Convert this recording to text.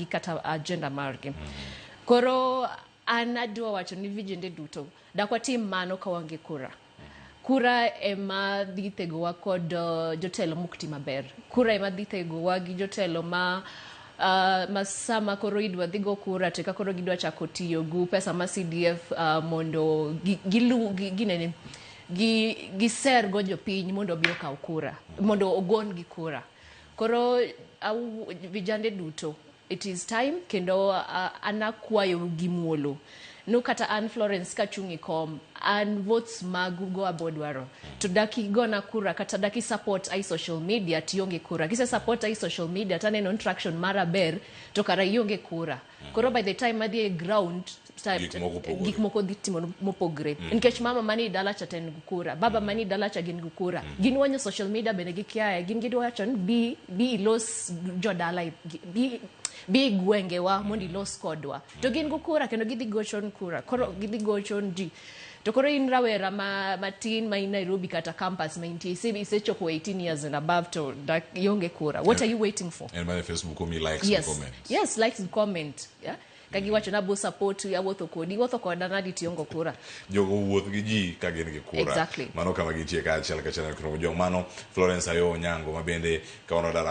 margi kata agenda margi. Koro an adwa wacho ni vijende duto dakwa tim mano ka wange kura. Kura ema dhi tegowa kod jotelo mukti maber. Kura ema dhi tegowa gi jotelo ma sama koro idwa dhigo kura to koro gidwa chako tiyo gu pesa ma CDF mondo giser go jopiny mondo obi okaw kura, mondo ogon gi kura. Koro vijande duto, it is time kendo anakwayo gi muolo. No kata an Florence kachungi kom an votes magugo abodwaro to daki gona kura kata daki support ai social media tionge kura kise support ai social media tane non traction mara ber to kara ionge kura. Koro by the time madhi ground gik moko dhi timo mopogre nkech mama mani dala cha ten kura, baba mani dala cha gin kura, gin wanyo social media bene gikiaye gin gidwacho bi los jodala bi gwengewa mondi los kodwa to gin kura kendo gidhi gochon kura, koro gidhi gochon ji. To koro in rawera matin ma in Nairobi kata campus ma intie isechopo 18 years and above to ionge kura. What are you waiting for? And my Facebook me likes and comments. Yes, likes and comment. Yeah. Kagi wacho na bo support ya wotho koda nadi tiongo kura. Jogo wuoth gi ji ka gin gi kura. Exactly. Mano kama gitie ka achiel ka channel kuno jo mano Florence Ayoo Onyango mabende ka ono